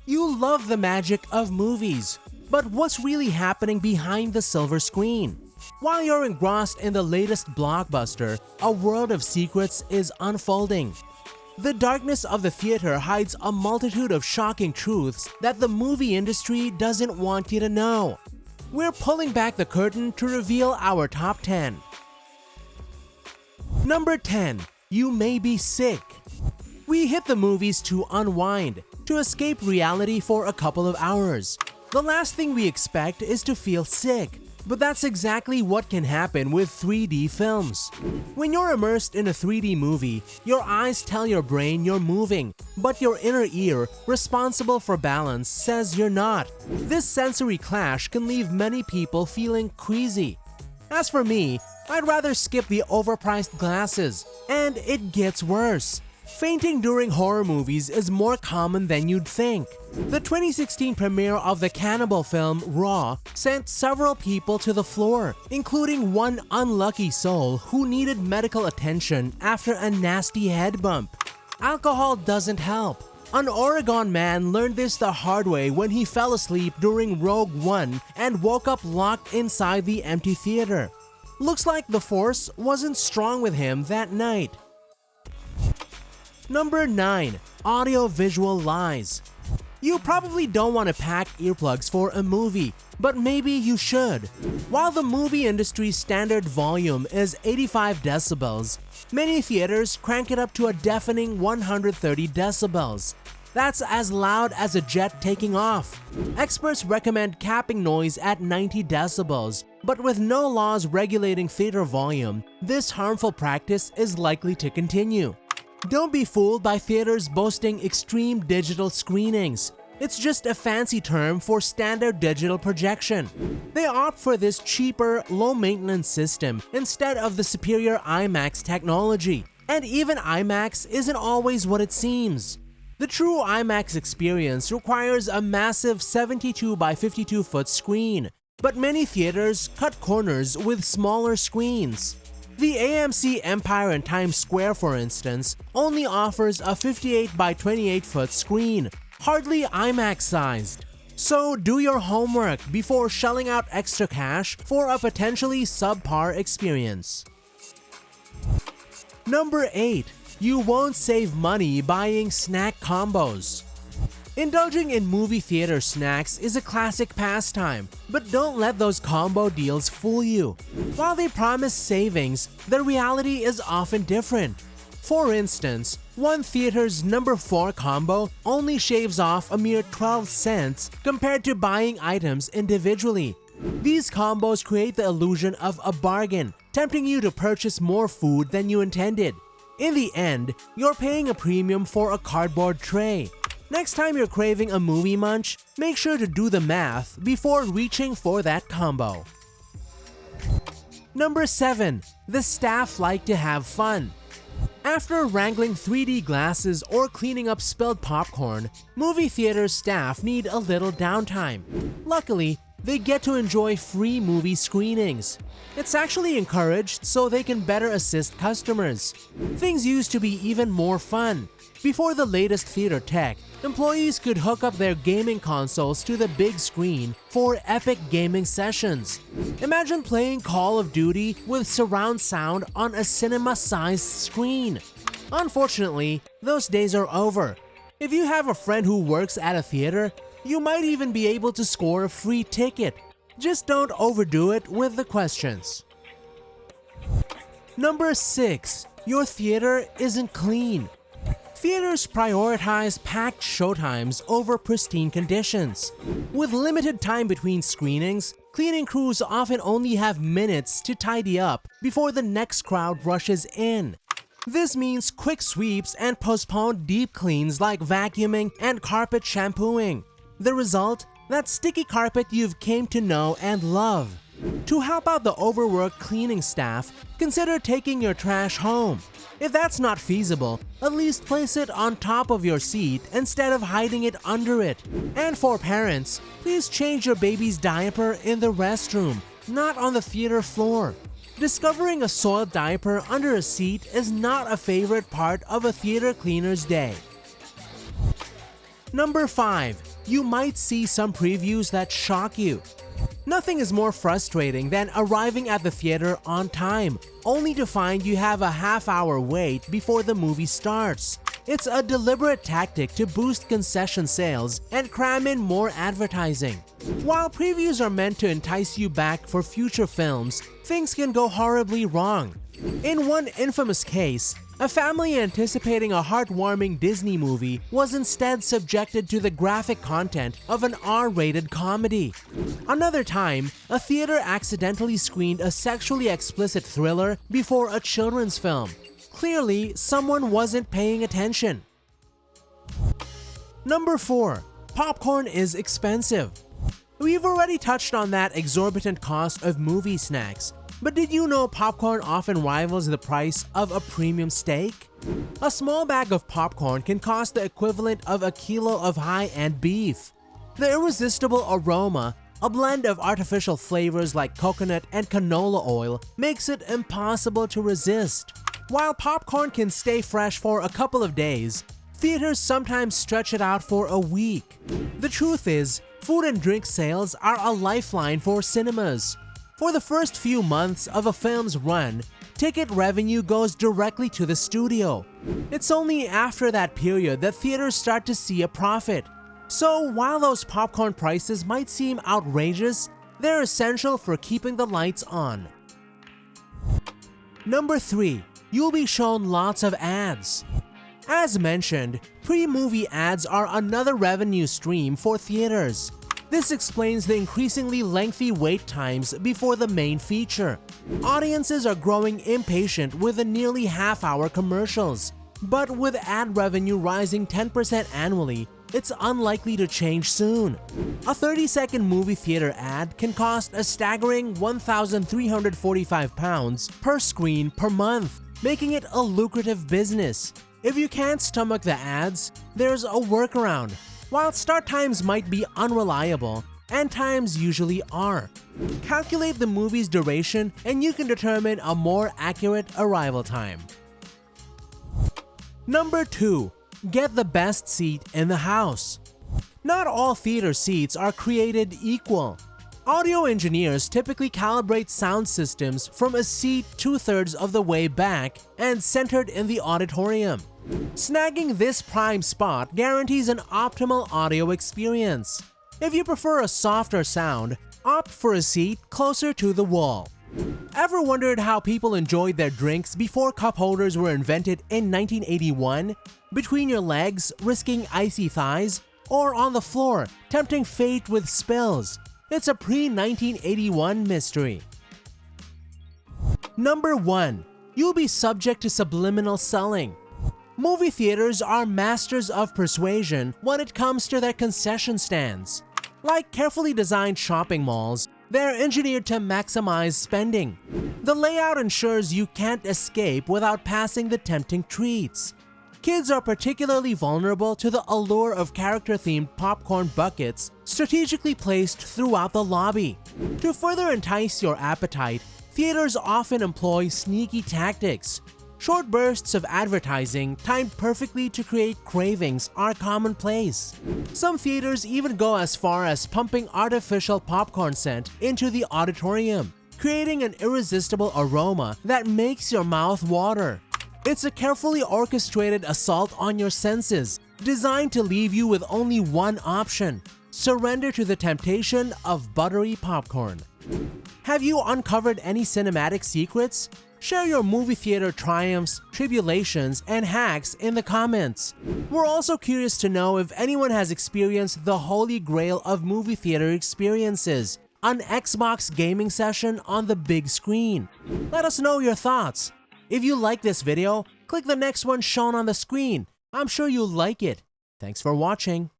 You love the magic of movies, but what's really happening behind the silver screen? While you're engrossed in the latest blockbuster, a world of secrets is unfolding. The darkness of the theater hides a multitude of shocking truths that the movie industry doesn't want you to know. We're pulling back the curtain to reveal our top 10. Number 10. You may be sick. We hit the movies to unwind, to escape reality for a couple of hours. The last thing we expect is to feel sick, but that's exactly what can happen with 3D films. When you're immersed in a 3D movie, your eyes tell your brain you're moving, but your inner ear, responsible for balance, says you're not. This sensory clash can leave many people feeling queasy. As for me, I'd rather skip the overpriced glasses, and it gets worse. Fainting during horror movies is more common than you'd think. The 2016 premiere of the cannibal film Raw sent several people to the floor, including one unlucky soul who needed medical attention after a nasty head bump. Alcohol doesn't help. An Oregon man learned this the hard way when he fell asleep during Rogue One and woke up locked inside the empty theater. Looks like the force wasn't strong with him that night. Number 9. Audio-visual lies. You probably don't want to pack earplugs for a movie, but maybe you should. While the movie industry's standard volume is 85 decibels, many theaters crank it up to a deafening 130 decibels. That's as loud as a jet taking off. Experts recommend capping noise at 90 decibels, but with no laws regulating theater volume, this harmful practice is likely to continue. Don't be fooled by theaters boasting extreme digital screenings. It's just a fancy term for standard digital projection. They opt for this cheaper, low-maintenance system instead of the superior IMAX technology. And even IMAX isn't always what it seems. The true IMAX experience requires a massive 72 by 52 foot screen, but many theaters cut corners with smaller screens. The AMC Empire in Times Square, for instance, only offers a 58 by 28 foot screen, hardly IMAX-sized. So do your homework before shelling out extra cash for a potentially subpar experience. Number 8. You won't save money buying snack combos. Indulging in movie theater snacks is a classic pastime, but don't let those combo deals fool you. While they promise savings, the reality is often different. For instance, one theater's number 4 combo only shaves off a mere 12 cents compared to buying items individually. These combos create the illusion of a bargain, tempting you to purchase more food than you intended. In the end, you're paying a premium for a cardboard tray. Next time you're craving a movie munch, make sure to do the math before reaching for that combo. Number 7. The staff like to have fun. After wrangling 3D glasses or cleaning up spilled popcorn, movie theater staff need a little downtime. Luckily, they get to enjoy free movie screenings. It's actually encouraged so they can better assist customers. Things used to be even more fun. Before the latest theater tech, employees could hook up their gaming consoles to the big screen for epic gaming sessions. Imagine playing Call of Duty with surround sound on a cinema-sized screen. Unfortunately, those days are over. If you have a friend who works at a theater, you might even be able to score a free ticket. Just don't overdo it with the questions. Number 6. Your theater isn't clean. Theaters prioritize packed showtimes over pristine conditions. With limited time between screenings, cleaning crews often only have minutes to tidy up before the next crowd rushes in. This means quick sweeps and postponed deep cleans like vacuuming and carpet shampooing. The result? That sticky carpet you've came to know and love. To help out the overworked cleaning staff, consider taking your trash home. If that's not feasible, at least place it on top of your seat instead of hiding it under it. And for parents, please change your baby's diaper in the restroom, not on the theater floor. Discovering a soiled diaper under a seat is not a favorite part of a theater cleaner's day. Number 5. you might see some previews that shock you. Nothing is more frustrating than arriving at the theater on time, only to find you have a half-hour wait before the movie starts. It's a deliberate tactic to boost concession sales and cram in more advertising. While previews are meant to entice you back for future films, things can go horribly wrong. In one infamous case, a family anticipating a heartwarming Disney movie was instead subjected to the graphic content of an R-rated comedy. Another time, a theater accidentally screened a sexually explicit thriller before a children's film. Clearly, someone wasn't paying attention. Number 4. Popcorn is expensive. We've already touched on that exorbitant cost of movie snacks. But did you know popcorn often rivals the price of a premium steak? A small bag of popcorn can cost the equivalent of a kilo of high-end beef. The irresistible aroma, a blend of artificial flavors like coconut and canola oil, makes it impossible to resist. While popcorn can stay fresh for a couple of days, theaters sometimes stretch it out for a week. The truth is, food and drink sales are a lifeline for cinemas. For the first few months of a film's run, ticket revenue goes directly to the studio. It's only after that period that theaters start to see a profit. So while those popcorn prices might seem outrageous, they're essential for keeping the lights on. Number 3. You'll be shown lots of ads. As mentioned, pre-movie ads are another revenue stream for theaters. This explains the increasingly lengthy wait times before the main feature. Audiences are growing impatient with the nearly half-hour commercials. But with ad revenue rising 10% annually, it's unlikely to change soon. A 30-second movie theater ad can cost a staggering £1,345 per screen per month, making it a lucrative business. If you can't stomach the ads, there's a workaround. While start times might be unreliable, end times usually are. Calculate the movie's duration and you can determine a more accurate arrival time. Number 2. Get the best seat in the house. Not all theater seats are created equal. Audio engineers typically calibrate sound systems from a seat 2/3 of the way back and centered in the auditorium. Snagging this prime spot guarantees an optimal audio experience. If you prefer a softer sound, opt for a seat closer to the wall. Ever wondered how people enjoyed their drinks before cup holders were invented in 1981? Between your legs, risking icy thighs, or on the floor, tempting fate with spills? It's a pre-1981 mystery. Number 1. You'll be subject to subliminal selling. Movie theaters are masters of persuasion when it comes to their concession stands. Like carefully designed shopping malls, they're engineered to maximize spending. The layout ensures you can't escape without passing the tempting treats. Kids are particularly vulnerable to the allure of character-themed popcorn buckets strategically placed throughout the lobby. To further entice your appetite, theaters often employ sneaky tactics. Short bursts of advertising timed perfectly to create cravings are commonplace. Some theaters even go as far as pumping artificial popcorn scent into the auditorium, creating an irresistible aroma that makes your mouth water. It's a carefully orchestrated assault on your senses, designed to leave you with only one option: surrender to the temptation of buttery popcorn. Have you uncovered any cinematic secrets? Share your movie theater triumphs, tribulations, and hacks in the comments. We're also curious to know if anyone has experienced the holy grail of movie theater experiences, an Xbox gaming session on the big screen. Let us know your thoughts. If you like this video, click the next one shown on the screen. I'm sure you'll like it. Thanks for watching.